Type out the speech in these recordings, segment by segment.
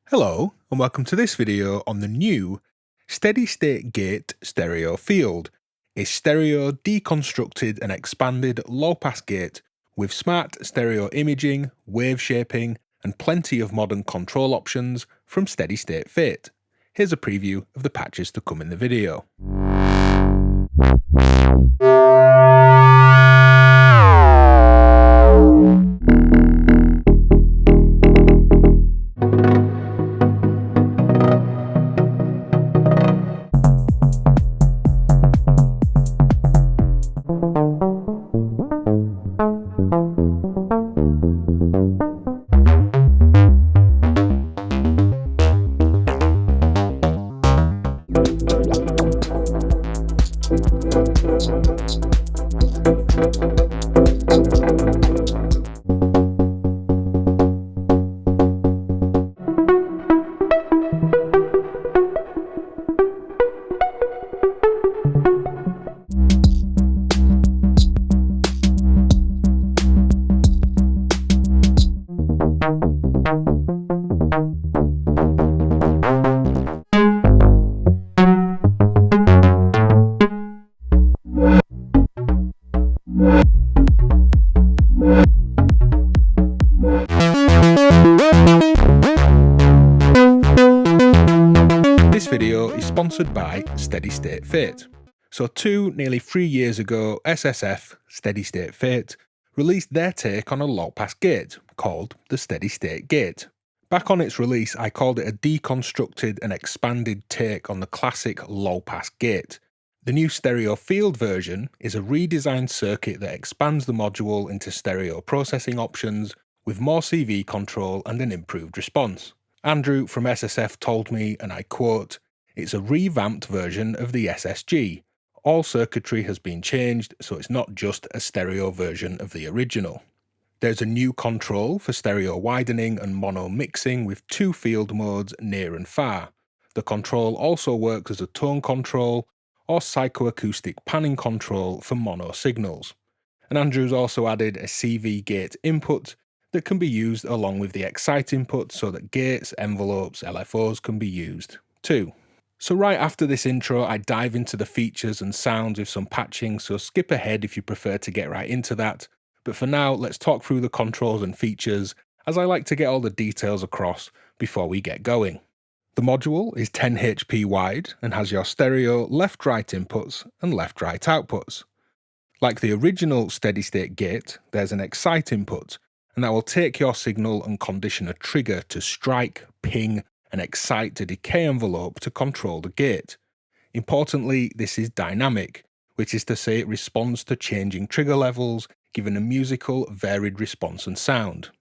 Hello and welcome to this video on the new steady-state gate stereo field, a stereo deconstructed and expanded low-pass gate with smart stereo imaging, wave shaping and plenty of modern control options from Steady State Fit. Here's a preview of the patches to come in the video. This video is sponsored by Steady State Fit. So nearly 3 years ago, SSF, Steady State Fit, released their take on a low-pass gate called the Steady State Gate. Back on its release, I called it a deconstructed and expanded take on the classic low-pass gate. The new stereo field version is a redesigned circuit that expands the module into stereo processing options with more CV control and an improved response. Andrew from SSF told me, and I quote, "It's a revamped version of the SSG. All circuitry has been changed, so it's not just a stereo version of the original." There's a new control for stereo widening and mono mixing with 2 field modes near and far. The control also works as a tone control or psychoacoustic panning control for mono signals. And Andrew's also added a CV gate input that can be used along with the excite input so that gates, envelopes, LFOs can be used too. So right after this intro, I dive into the features and sounds with some patching, so skip ahead if you prefer to get right into that. But for now, let's talk through the controls and features, as I like to get all the details across before we get going. The module is 10 HP wide and has your stereo left-right inputs and left-right outputs. Like the original steady-state gate, there's an excite input, and that will take your signal and condition a trigger to strike, ping, and excite a decay envelope to control the gate. Importantly, this is dynamic, which is to say it responds to changing trigger levels, giving a musical, varied response and sound.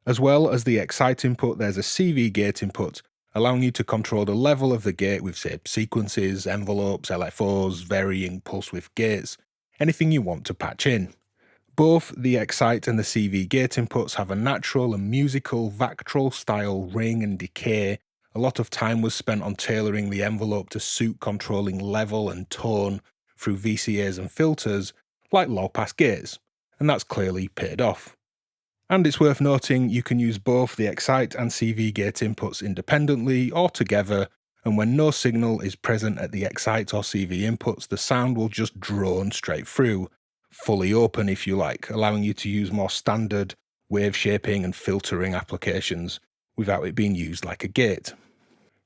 As well as the excite input, there's a CV gate input, allowing you to control the level of the gate with, say, sequences, envelopes, LFOs, varying pulse width gates, anything you want to patch in. Both the excite and the CV gate inputs have a natural and musical Vactral style ring and decay. A lot of time was spent on tailoring the envelope to suit controlling level and tone through VCAs and filters, like low-pass gates, and that's clearly paid off. And it's worth noting you can use both the excite and CV gate inputs independently or together, and when no signal is present at the excite or CV inputs, the sound will just drone straight through, fully open if you like, allowing you to use more standard wave shaping and filtering applications without it being used like a gate.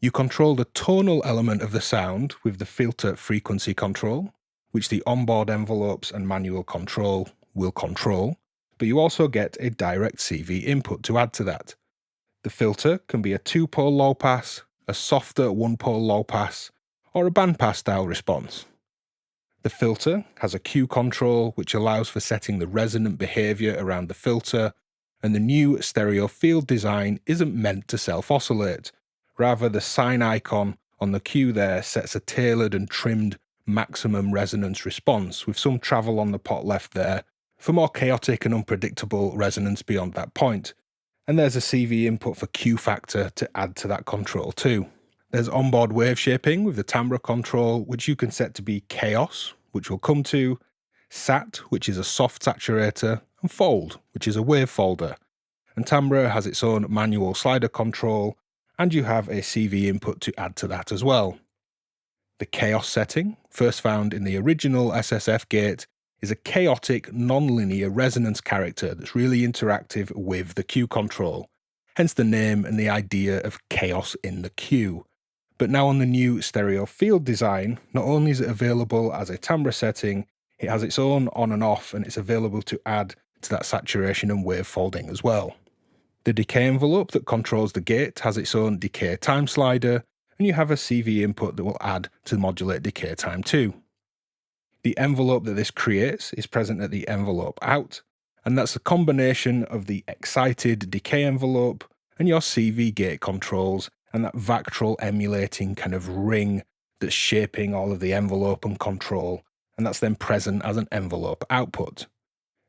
You control the tonal element of the sound with the filter frequency control, which the onboard envelopes and manual control will control, but you also get a direct CV input to add to that. The filter can be a 2-pole low pass, a softer 1-pole low pass, or a bandpass style response. The filter has a Q control which allows for setting the resonant behavior around the filter, and the new stereo field design isn't meant to self-oscillate. Rather, the sine icon on the Q there sets a tailored and trimmed maximum resonance response with some travel on the pot left there for more chaotic and unpredictable resonance beyond that point. And there's a CV input for Q factor to add to that control too. There's onboard wave shaping with the timbre control, which you can set to be QAOS, which we'll come to, SAT, which is a soft saturator, and Fold, which is a wave folder. And Timbre has its own manual slider control and you have a CV input to add to that as well. The QAOS setting, first found in the original SSF gate, is a chaotic, non-linear resonance character that's really interactive with the Q control, hence the name and the idea of chaos in the Q. But now on the new stereo field design, not only is it available as a timbre setting, it has its own on and off, and it's available to add to that saturation and wave folding as well. The decay envelope that controls the gate has its own decay time slider, and you have a CV input that will add to modulate decay time too. The envelope that this creates is present at the envelope out, and that's a combination of the excited decay envelope and your CV gate controls and that Vactral emulating kind of ring that's shaping all of the envelope and control, and that's then present as an envelope output.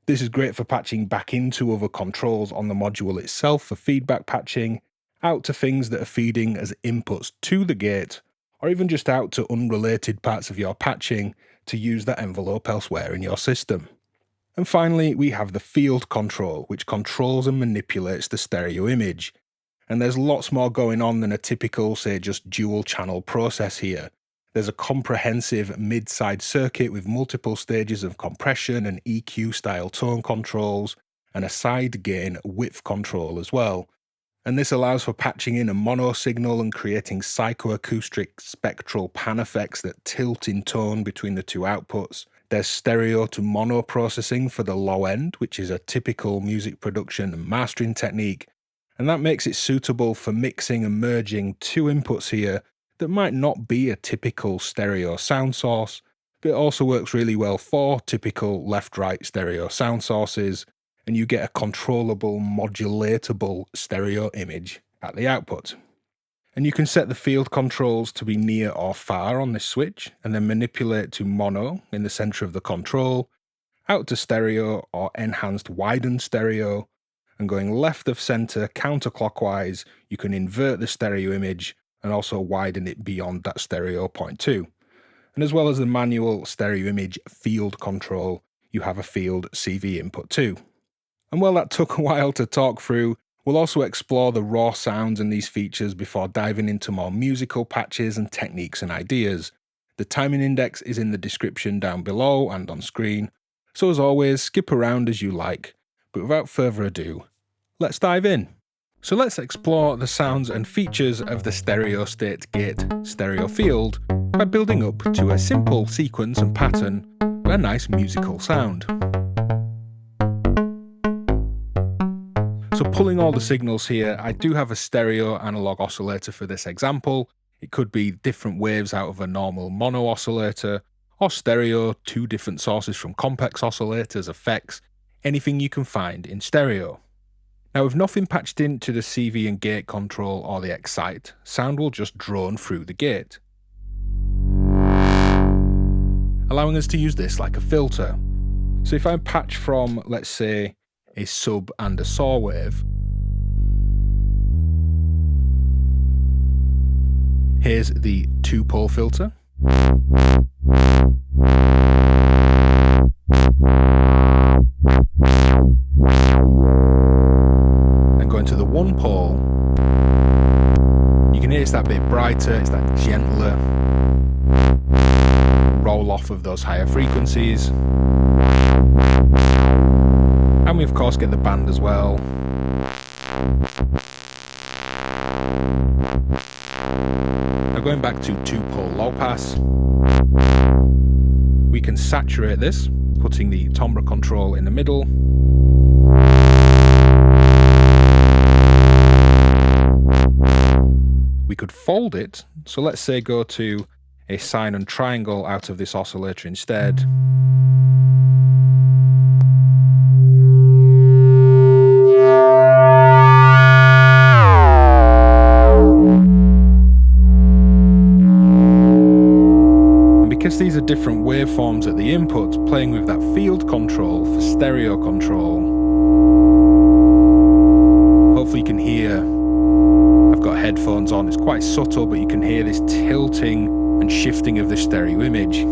This is great for patching back into other controls on the module itself for feedback patching, out to things that are feeding as inputs to the gate, or even just out to unrelated parts of your patching to use that envelope elsewhere in your system. And finally, we have the field control, which controls and manipulates the stereo image. And there's lots more going on than a typical, say, just dual channel process here. There's a comprehensive mid-side circuit with multiple stages of compression and EQ style tone controls, and a side gain width control as well. And this allows for patching in a mono signal and creating psychoacoustic spectral pan effects that tilt in tone between the two outputs. There's stereo to mono processing for the low end, which is a typical music production and mastering technique, and that makes it suitable for mixing and merging two inputs here that might not be a typical stereo sound source, but it also works really well for typical left-right stereo sound sources, and you get a controllable, modulatable stereo image at the output. And you can set the field controls to be near or far on this switch, and then manipulate to mono in the center of the control, out to stereo or enhanced widened stereo, and going left of center counterclockwise, you can invert the stereo image and also widen it beyond that stereo point too. And as well as the manual stereo image field control, you have a field CV input too. And while that took a while to talk through, we'll also explore the raw sounds and these features before diving into more musical patches and techniques and ideas. The timing index is in the description down below and on screen, so as always, skip around as you like. But without further ado, let's dive in. So let's explore the sounds and features of the stereo state gate stereo field by building up to a simple sequence and pattern with a nice musical sound. So pulling all the signals here, I do have a stereo analog oscillator for this example. It could be different waves out of a normal mono oscillator, or stereo, two different sources from complex oscillators, effects, anything you can find in stereo. Now with nothing patched into the CV and gate control or the excite, sound will just drone through the gate, allowing us to use this like a filter. So if I patch from, let's say, a sub and a saw wave, here's the 2-pole filter. And going to the 1-pole, you can hear it's that bit brighter, it's that gentler roll off of those higher frequencies. And we of course get the band as well. Now going back to 2-pole low pass, we can saturate this, putting the timbre control in the middle. We could fold it, so let's say go to a sine and triangle out of this oscillator instead. Because these are different waveforms at the input, playing with that field control for stereo control, hopefully you can hear, I've got headphones on, it's quite subtle, but you can hear this tilting and shifting of the stereo image.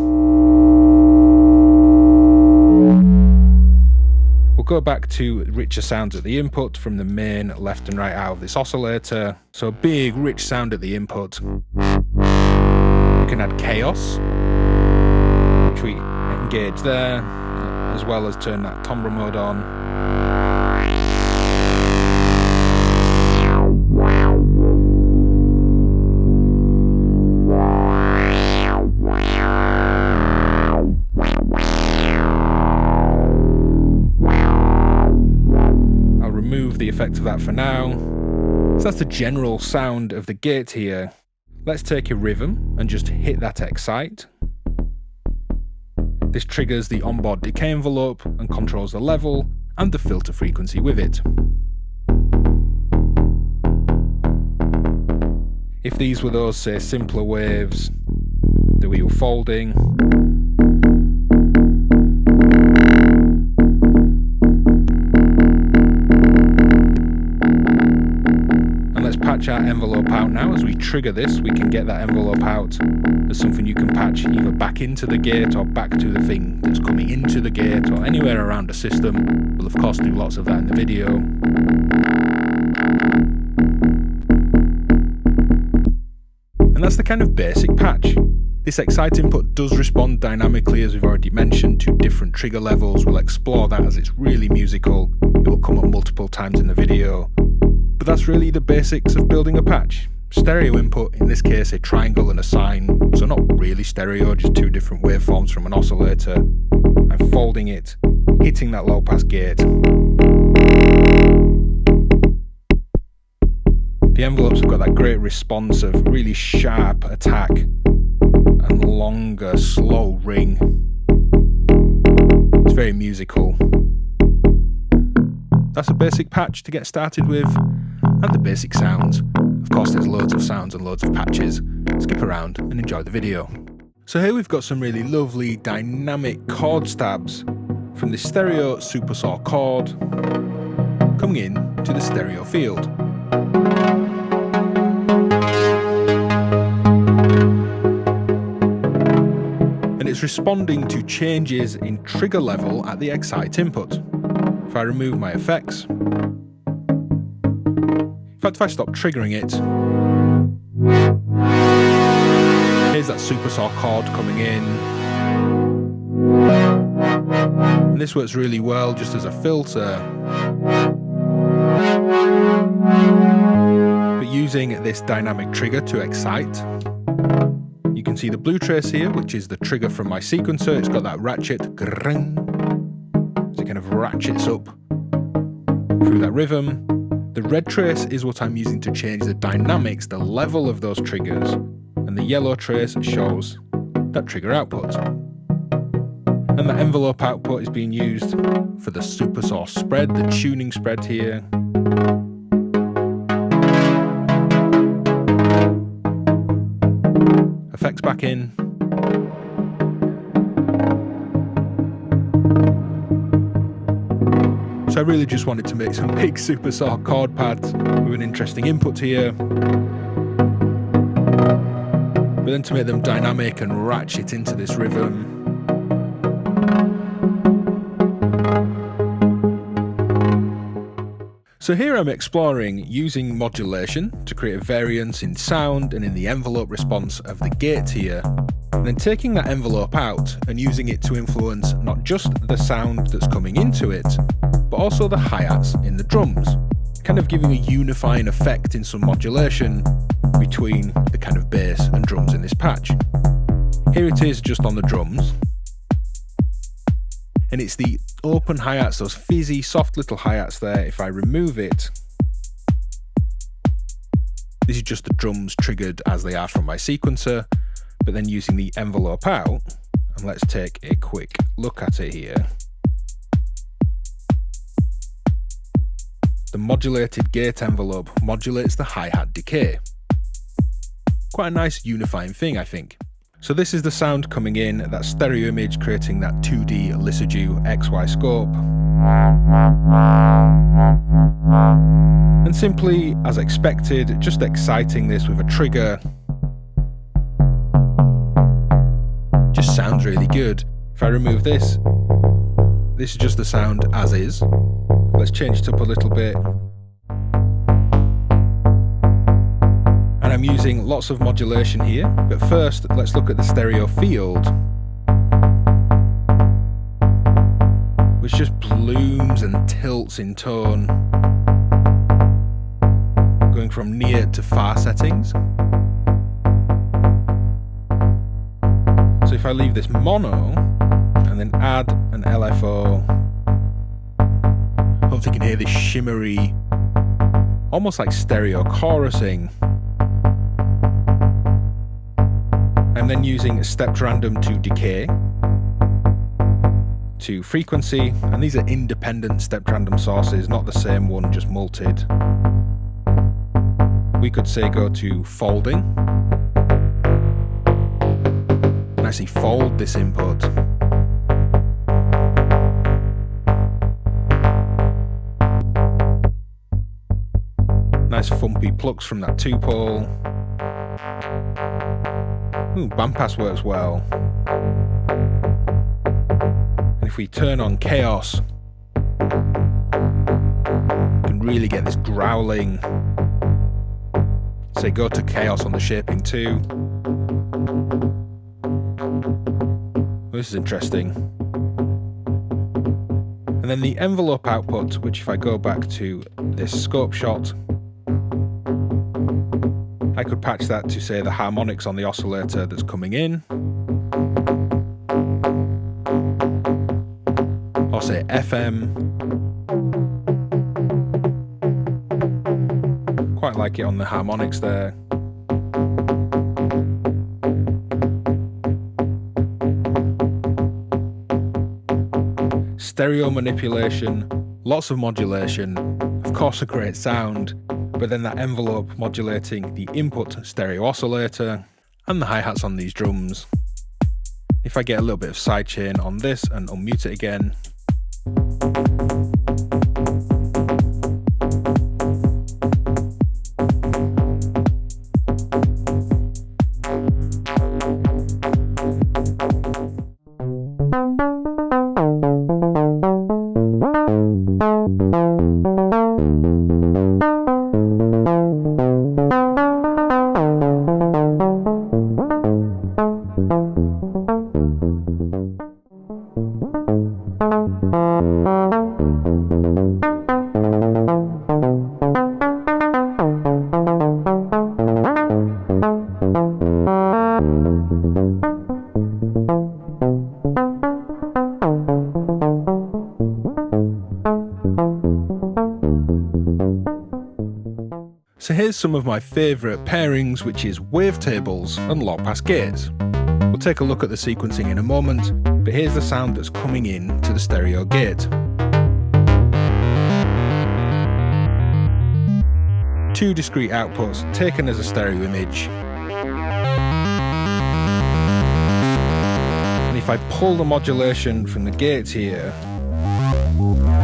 We'll go back to richer sounds at the input from the main left and right out of this oscillator. So a big rich sound at the input. We can add QAOS, which we engage there, as well as turn that timbre mode on. The effect of that for now. So that's the general sound of the gate here. Let's take a rhythm and just hit that excite. This triggers the onboard decay envelope and controls the level and the filter frequency with it. If these were those, say, simpler waves that we were folding, patch our envelope out now. As we trigger this, we can get that envelope out as something you can patch either back into the gate or back to the thing that's coming into the gate or anywhere around the system. We'll of course do lots of that in the video. And that's the kind of basic patch. This excite input does respond dynamically, as we've already mentioned, to different trigger levels. We'll explore that as it's really musical. It will come up multiple times in the video. But that's really the basics of building a patch. Stereo input, in this case a triangle and a sine, so not really stereo, just two different waveforms from an oscillator. I'm folding it, hitting that low pass gate. The envelopes have got that great response of really sharp attack and longer, slow ring. It's very musical. That's a basic patch to get started with, and the basic sounds. Of course, there's loads of sounds and loads of patches. Skip around and enjoy the video. So here we've got some really lovely dynamic chord stabs from the stereo supersaw chord coming in to the stereo field. And it's responding to changes in trigger level at the excite input. If I remove my effects, in fact, if I stop triggering it, here's that supersaw chord coming in. And this works really well just as a filter. But using this dynamic trigger to excite, you can see the blue trace here, which is the trigger from my sequencer. It's got that ratchet, grrrng, so it kind of ratchets up through that rhythm. The red trace is what I'm using to change the dynamics, the level of those triggers, and the yellow trace shows that trigger output. And the envelope output is being used for the supersaw spread, the tuning spread here. Effects back in. So I really just wanted to make some big supersaw chord pads with an interesting input here. But then to make them dynamic and ratchet into this rhythm. So here I'm exploring using modulation to create a variance in sound and in the envelope response of the gate here. And then taking that envelope out and using it to influence not just the sound that's coming into it, but also the hi-hats in the drums, kind of giving a unifying effect in some modulation between the kind of bass and drums in this patch. Here it is just on the drums, and it's the open hi-hats, those fizzy, soft little hi-hats there. If I remove it, this is just the drums triggered as they are from my sequencer, but then using the envelope out, and let's take a quick look at it here. The modulated gate envelope modulates the hi-hat decay. Quite a nice unifying thing, I think. So this is the sound coming in, that stereo image creating that 2D Lysergiu XY scope. And simply, as expected, just exciting this with a trigger. Just sounds really good. If I remove this this is just the sound as is. Let's change it up a little bit. And I'm using lots of modulation here, but first let's look at the stereo field, which just blooms and tilts in tone, going from near to far settings. So if I leave this mono and then add an LFO, hopefully you can hear this shimmery, almost like stereo chorusing. I'm then using a stepped random to decay, to frequency, and these are independent stepped random sources, not the same one, just multed. We could say go to folding, and actually fold this input. Nice fumpy plucks from that 2-pole. Ooh, bandpass works well. And if we turn on QAOS, you can really get this growling. Say go to QAOS on the shaping too. This is interesting. And then the envelope output, which if I go back to this scope shot, I could patch that to say the harmonics on the oscillator that's coming in, or say FM. Quite like it on the harmonics there. Stereo manipulation, lots of modulation, of course a great sound, but then that envelope modulating the input stereo oscillator and the hi-hats on these drums. If I get a little bit of sidechain on this and unmute it again. So here's some of my favourite pairings, which is Wavetables and low pass gates. We'll take a look at the sequencing in a moment, but here's the sound that's coming in to the stereo gate. Two discrete outputs taken as a stereo image. And if I pull the modulation from the gates here,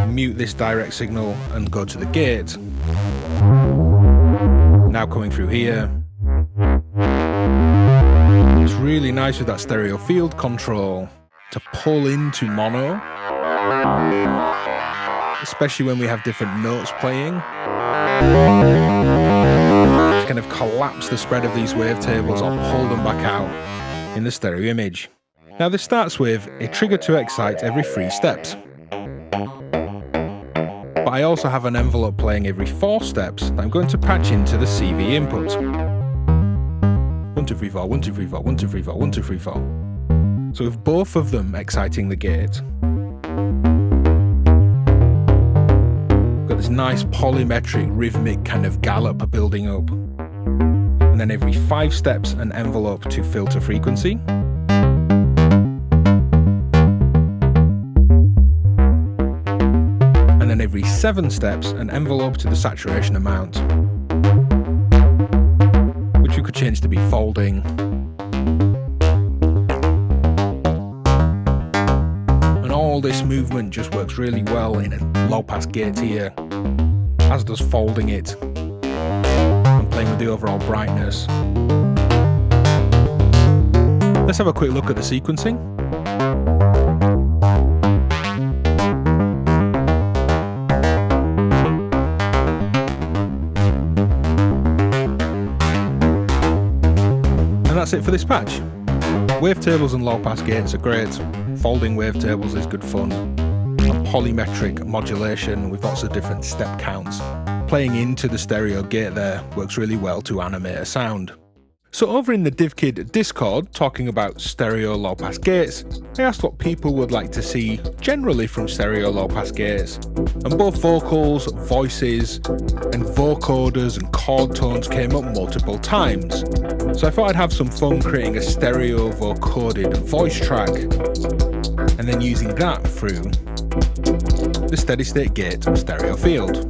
mute this direct signal and go to the gate, now coming through here. It's really nice with that stereo field control to pull into mono, especially when we have different notes playing. Just kind of collapse the spread of these wavetables or pull them back out in the stereo image. Now this starts with a trigger to excite every 3 steps. But I also have an envelope playing every 4 steps that I'm going to patch into the CV input. 1, 2, 3, 4, 1, 2, 3, 4, 1, 2, 3, 4, 1, 2, 3, 4. So with both of them exciting the gate, got this nice polymetric rhythmic kind of gallop building up. And then every 5 steps an envelope to filter frequency. Every 7 steps an envelope to the saturation amount, which we could change to be folding. And all this movement just works really well in a low pass gate here, as does folding it and playing with the overall brightness. Let's have a quick look at the sequencing. And that's it for this patch. Wavetables and low pass gates are great, folding wavetables is good fun, polymetric modulation with lots of different step counts. Playing into the stereo gate there works really well to animate a sound. So over in the DivKid Discord, talking about stereo low pass gates, I asked what people would like to see generally from stereo low pass gates, and both vocals, voices, and vocoders and chord tones came up multiple times. So I thought I'd have some fun creating a stereo vocoded voice track, and then using that through the steady state gate stereo field.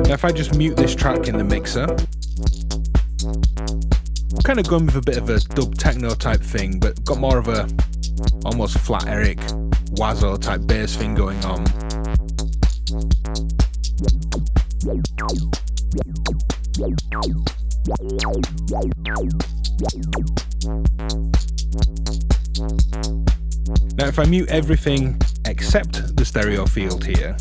Now if I just mute this track in the mixer, kind of going with a bit of a dub techno type thing, but got more of a almost flat Eric Wazzo type bass thing going on. Now if I mute everything except the stereo field here,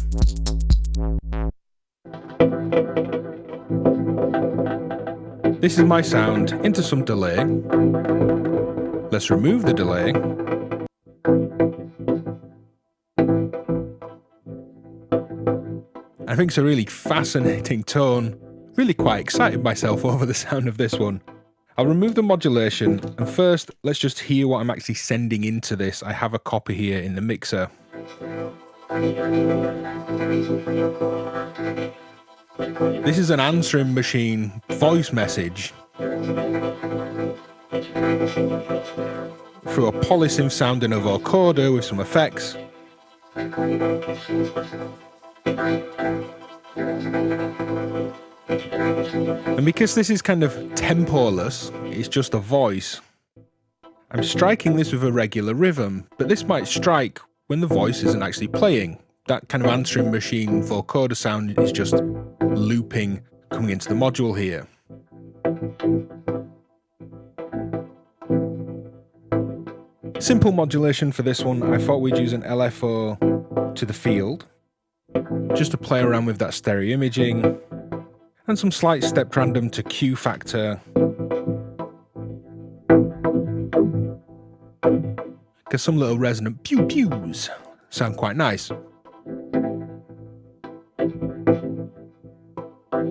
this is my sound into some delay. Let's remove the delay. I think it's a really fascinating tone. Really quite excited myself over the sound of this one. I'll remove the modulation, and first let's just hear what I'm actually sending into this. I have a copy here in the mixer. This is an answering machine voice message through a polysynth sound in a vocoder with some effects. And because this is kind of tempoless, it's just a voice, I'm striking this with a regular rhythm, but this might strike when the voice isn't actually playing. That kind of answering machine vocoder sound is just looping coming into the module here. Simple modulation for this one. I thought we'd use an LFO to the field, just to play around with that stereo imaging, and some slight step random to Q factor, because some little resonant pew pews sound quite nice.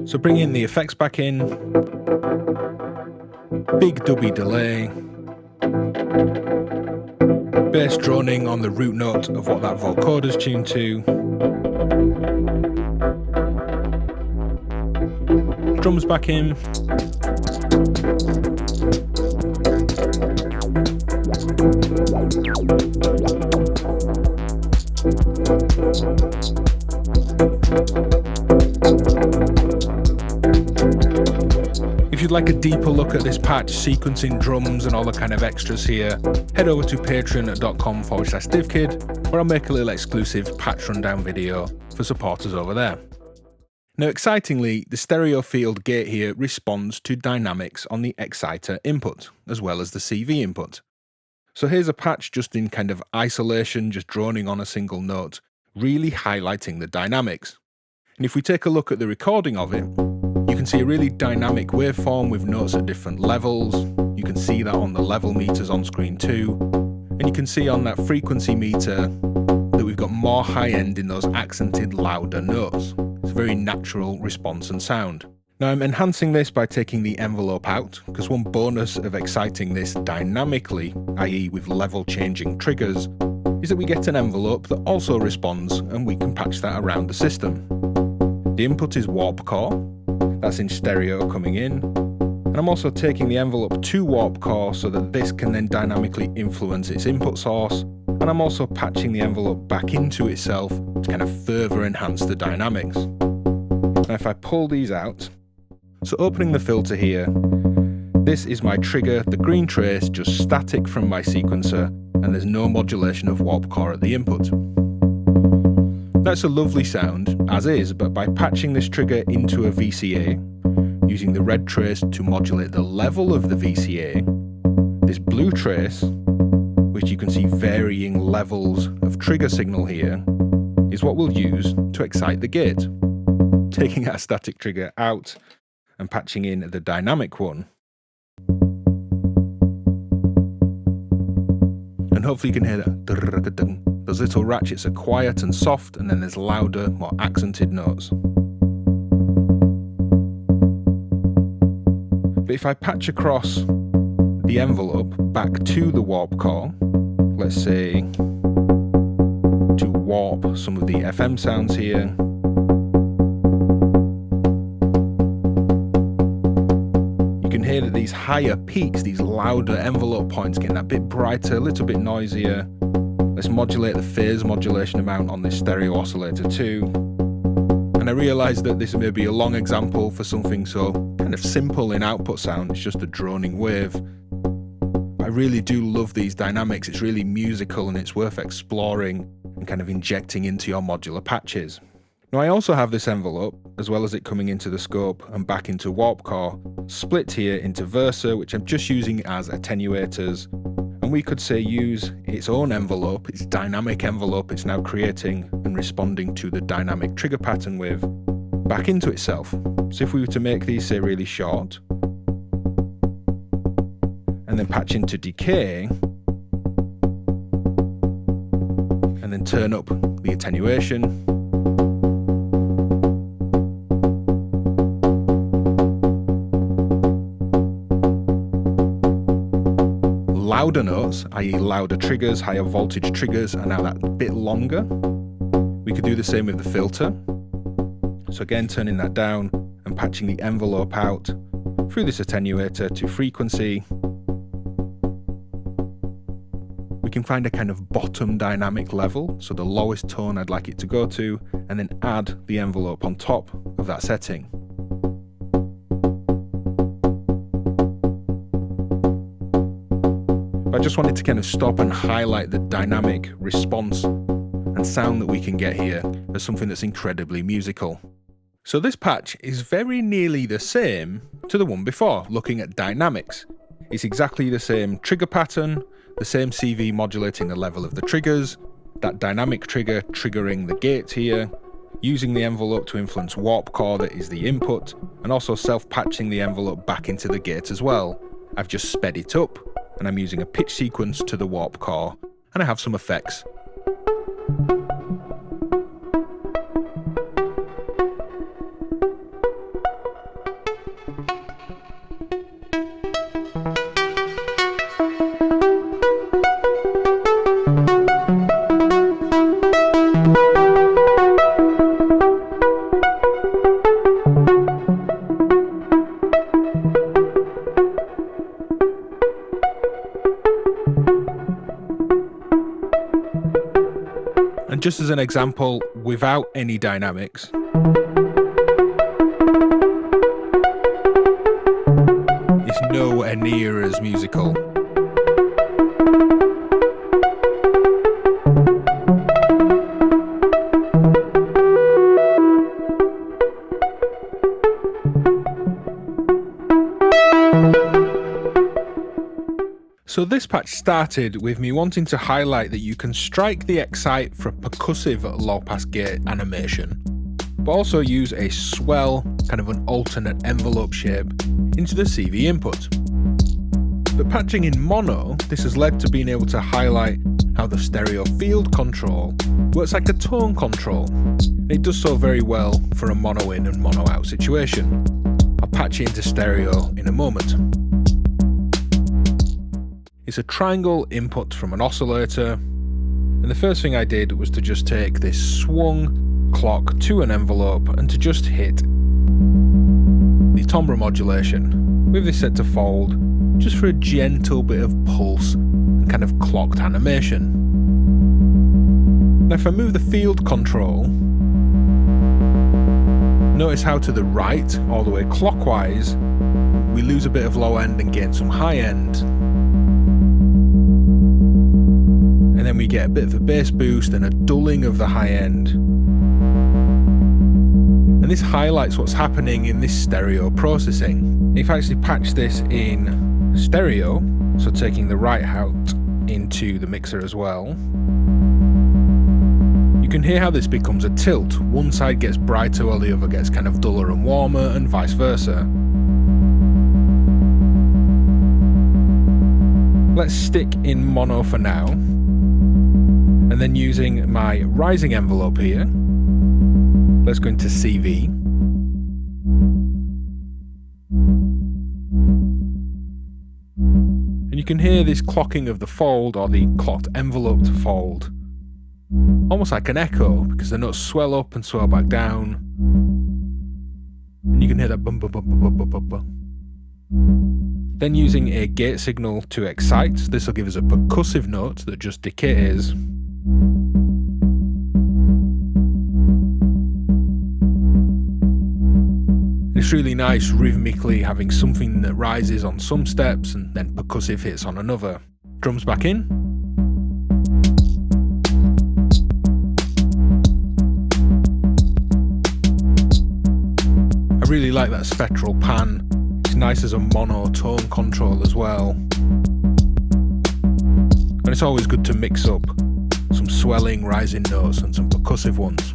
So bring in the effects back in, big dubby delay, bass droning on the root note of what that vocoder's tuned to, drums back in, If you'd like a deeper look at this patch, sequencing drums and all the kind of extras here, head over to patreon.com/DivKid, where I'll make a little exclusive patch rundown video for supporters over there. Now excitingly, the stereo field gate here responds to dynamics on the exciter input, as well as the CV input. So here's a patch just in kind of isolation, just droning on a single note, really highlighting the dynamics. And if we take a look at the recording of it, you can see a really dynamic waveform with notes at different levels. You can see that on the level meters on screen too. And you can see on that frequency meter that we've got more high end in those accented louder notes. It's a very natural response and sound. Now I'm enhancing this by taking the envelope out, because one bonus of exciting this dynamically, i.e. with level changing triggers, is that we get an envelope that also responds and we can patch that around the system. The input is warp core, that's in stereo coming in, and I'm also taking the envelope to warp core so that this can then dynamically influence its input source, and I'm also patching the envelope back into itself to kind of further enhance the dynamics. Now if I pull these out, so opening the filter here, this is my trigger, the green trace just static from my sequencer, and there's no modulation of warp core at the input. That's a lovely sound, as is, but by patching this trigger into a VCA, using the red trace to modulate the level of the VCA, this blue trace, which you can see varying levels of trigger signal here, is what we'll use to excite the gate. Taking our static trigger out and patching in the dynamic one. and hopefully you can hear that. Those little ratchets are quiet and soft, and then there's louder, more accented notes. But if I patch across the envelope back to the warp core, let's say to warp some of the FM sounds here, you can hear that these higher peaks, these louder envelope points, getting that bit brighter, a little bit noisier. Let's modulate the phase modulation amount on this stereo oscillator too. And I realised that this may be a long example for something so kind of simple in output sound, it's just a droning wave. I really do love these dynamics, it's really musical and it's worth exploring and kind of injecting into your modular patches. Now I also have this envelope, as well as it coming into the scope and back into warp core, split here into versa, which I'm just using as attenuators. And we could say use its own envelope, its dynamic envelope it's now creating and responding to the dynamic trigger pattern with, back into itself. So if we were to make these say really short, and then patch into decay, and then turn up the attenuation, louder notes, i.e. louder triggers, higher voltage triggers, are now that bit longer. We could do the same with the filter. So again, turning that down and patching the envelope out through this attenuator to frequency. We can find a kind of bottom dynamic level, so the lowest tone I'd like it to go to, and then add the envelope on top of that setting. I just wanted to kind of stop and highlight the dynamic response and sound that we can get here as something that's incredibly musical. So this patch is very nearly the same to the one before, looking at dynamics. It's exactly the same trigger pattern, the same CV modulating the level of the triggers, that dynamic trigger triggering the gate here, using the envelope to influence warp core that is the input, and also self-patching the envelope back into the gate as well. I've just sped it up, and I'm using a pitch sequence to the warp core, and I have some effects. And just as an example, without any dynamics, it's nowhere near as musical. So this patch started with me wanting to highlight that you can strike the excite for a percussive low-pass gate animation, but also use a swell, kind of an alternate envelope shape, into the CV input. But patching in mono, this has led to being able to highlight how the stereo field control works like a tone control. It does so very well for a mono in and mono out situation. I'll patch it into stereo in a moment. It's a triangle input from an oscillator, and the first thing I did was to just take this swung clock to an envelope and to just hit the timbre modulation with this set to fold, just for a gentle bit of pulse and kind of clocked animation. Now if I move the field control, notice how to the right, all the way clockwise, we lose a bit of low end and gain some high end. And then we get a bit of a bass boost and a dulling of the high end. And this highlights what's happening in this stereo processing. If I actually patch this in stereo, so taking the right out into the mixer as well, you can hear how this becomes a tilt. One side gets brighter while the other gets kind of duller and warmer, and vice versa. let's stick in mono for now. And then using my rising envelope here, let's go into CV. And you can hear this clocking of the fold, or the clocked envelope to fold. Almost like an echo, because the notes swell up and swell back down. And you can hear that bum bum bum bum bum bum bum. Then using a gate signal to excite, this will give us a percussive note that just decays. It's really nice rhythmically having something that rises on some steps and then percussive hits on another. Drums back in. I really like that spectral pan. It's nice as a monotone control as well. And it's always good to mix up some swelling rising notes and some percussive ones.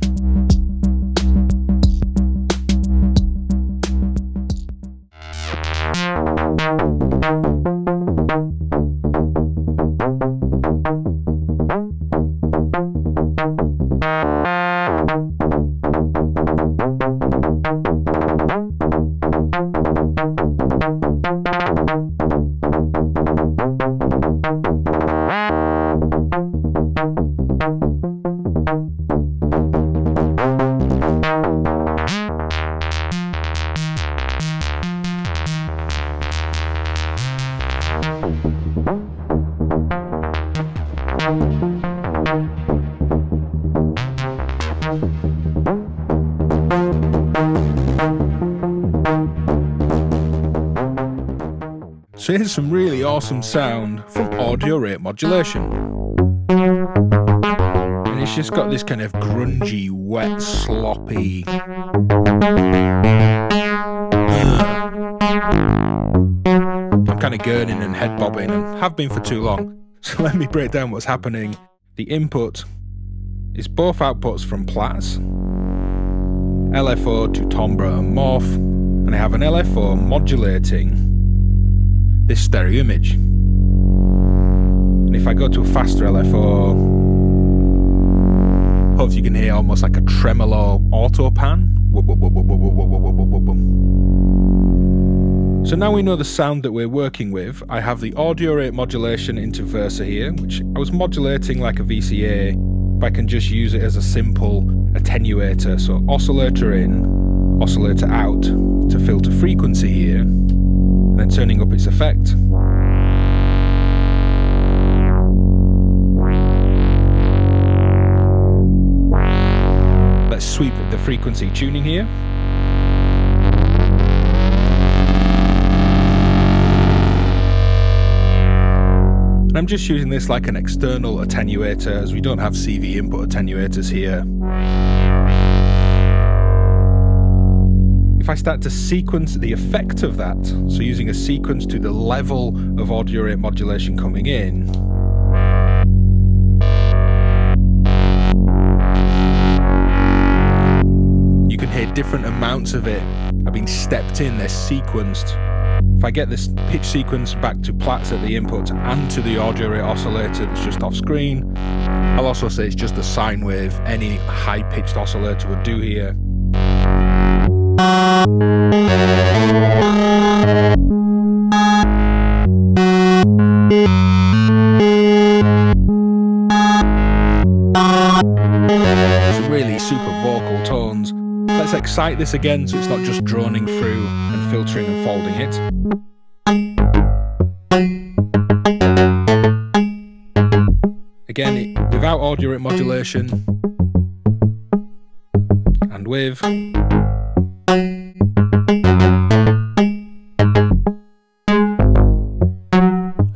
So here's some really awesome sound from audio rate modulation. And it's just got this kind of grungy, wet, sloppy... I'm kind of gurning and head bobbing and have been for too long. So let me break down what's happening. The input is both outputs from Platts, LFO to timbre and morph, and I have an LFO modulating this stereo image. And if I go to a faster LFO, hopefully you can hear almost like a tremolo auto pan. So now we know the sound that we're working with. I have the audio rate modulation into Versa here, which I was modulating like a VCA, but I can just use it as a simple attenuator. So oscillator in, oscillator out to filter frequency here, and then turning up its effect. Let's sweep the frequency tuning here. And I'm just using this like an external attenuator, as we don't have CV input attenuators here. If I start to sequence the effect of that, so using a sequence to the level of audio rate modulation coming in, you can hear different amounts of it are being stepped in, they're sequenced. If I get this pitch sequence back to Platts at the input and to the audio rate oscillator that's just off screen, I'll also say it's just a sine wave any high-pitched oscillator would do here. Some really super vocal tones. Let's excite this again so it's not just droning through and filtering and folding it. Again, without audio rate modulation, and with. And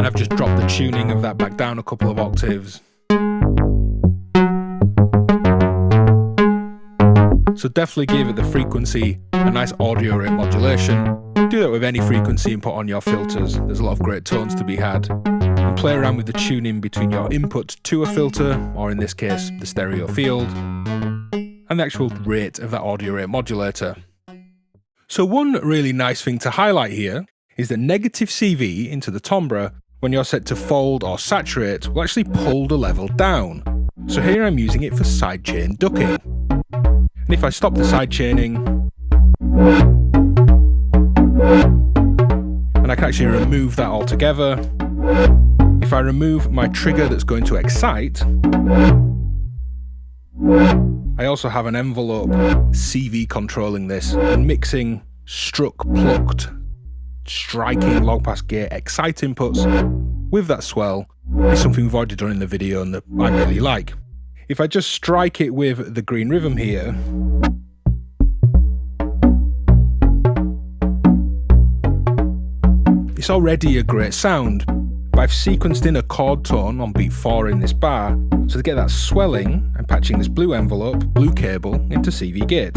I've just dropped the tuning of that back down a couple of octaves. So definitely give it the frequency a nice audio rate modulation. Do that with any frequency input on your filters. There's a lot of great tones to be had. And play around with the tuning between your input to a filter, or in this case, the stereo field, and the actual rate of that audio rate modulator. So one really nice thing to highlight here is that negative CV into the timbre when you're set to fold or saturate, will actually pull the level down. So here I'm using it for sidechain ducking. And if I stop the sidechaining, and I can actually remove that altogether. If I remove my trigger that's going to excite, I also have an envelope CV controlling this and mixing struck, plucked, striking low pass gate excite inputs with that swell is something we've already done in the video and that I really like. If I just strike it with the green rhythm here, it's already a great sound, but I've sequenced in a chord tone on beat 4 in this bar, so to get that swelling, I'm patching this blue envelope, blue cable, into CV gate.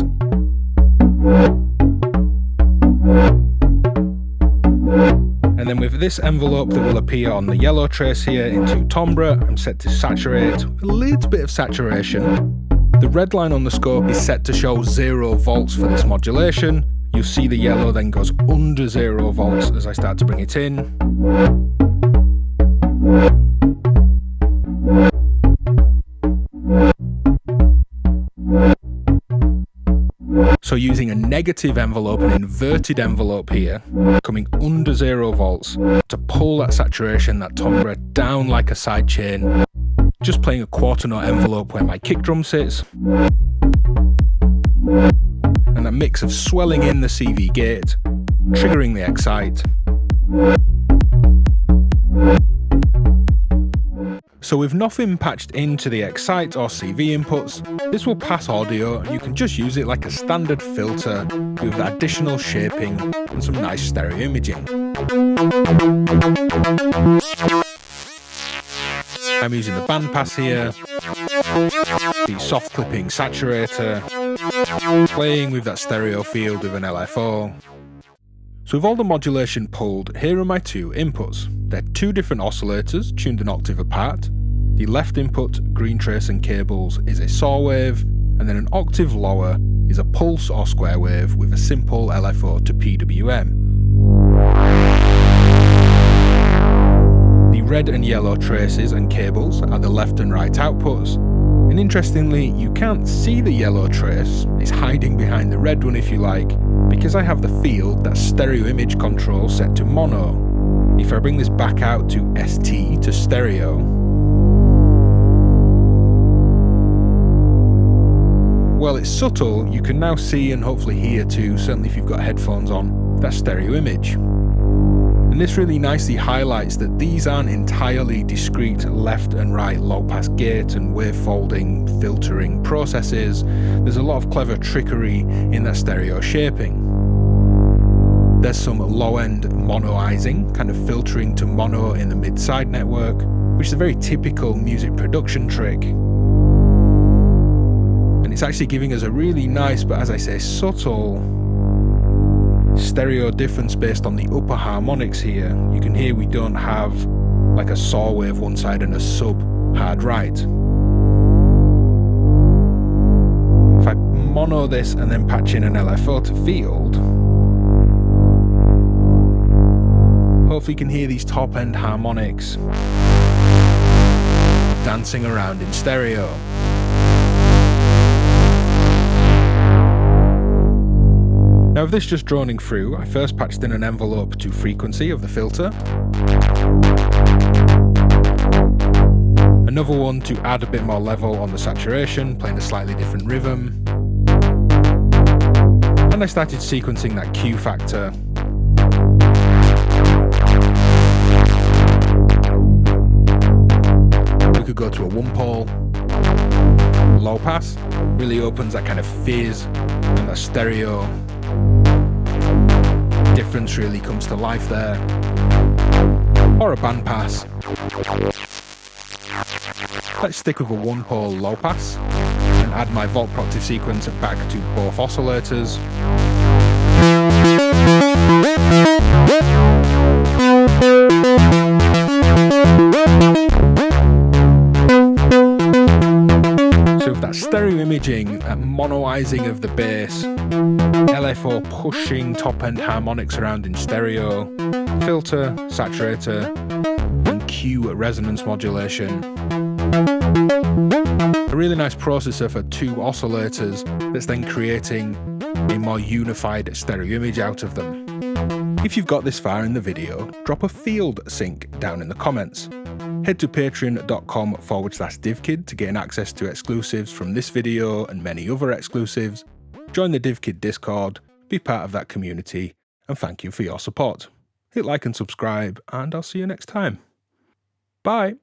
And then with this envelope that will appear on the yellow trace here into timbre, I'm set to saturate, a little bit of saturation. The red line on the scope is set to show 0 volts for this modulation. You'll see the yellow then goes under 0 volts as I start to bring it in. So using a negative envelope, an inverted envelope here, coming under 0 volts to pull that saturation, that timbre down like a sidechain, just playing a quarter note envelope where my kick drum sits, and a mix of swelling in the CV gate, triggering the excite. So with nothing patched into the excite or CV inputs, this will pass audio and you can just use it like a standard filter with additional shaping and some nice stereo imaging. I'm using the bandpass here, the soft clipping saturator, playing with that stereo field with an LFO. So with all the modulation pulled, here are my 2 inputs. They're 2 different oscillators tuned an octave apart. The left input, green trace and cables, is a saw wave, and then an octave lower is a pulse or square wave with a simple LFO to PWM. The red and yellow traces and cables are the left and right outputs, and interestingly, you can't see the yellow trace, it's hiding behind the red one if you like, because I have the field, that stereo image control, set to mono. If I bring this back out to ST, to stereo, well, it's subtle, you can now see and hopefully hear too, certainly if you've got headphones on, that stereo image. And this really nicely highlights that these aren't entirely discrete left and right low pass gate and wave folding, filtering processes. There's a lot of clever trickery in that stereo shaping. There's some low-end monoizing, kind of filtering to mono in the mid-side network, which is a very typical music production trick. And it's actually giving us a really nice, but as I say, subtle stereo difference based on the upper harmonics here. You can hear we don't have like a saw wave one side and a sub hard right. If I mono this and then patch in an LFO to field, hopefully you can hear these top end harmonics dancing around in stereo. Now with this just droning through, I first patched in an envelope to frequency of the filter, another one to add a bit more level on the saturation, playing a slightly different rhythm, and I started sequencing that Q factor. We could go to a 1-pole, low pass, really opens that kind of fizz and that stereo difference really comes to life there, or a bandpass. Let's stick with a 1-pole low pass and add my volt proctive sequence back to both oscillators. So with that stereo imaging, that monoizing of the bass, LFO pushing top end harmonics around in stereo, filter, saturator, EQ resonance modulation, a really nice processor for 2 oscillators that's then creating a more unified stereo image out of them. If you've got this far in the video, drop a field sync down in the comments. Head to patreon.com/DivKid to gain access to exclusives from this video and many other exclusives. Join the DivKid Discord, be part of that community, and thank you for your support. Hit like and subscribe, and I'll see you next time. Bye!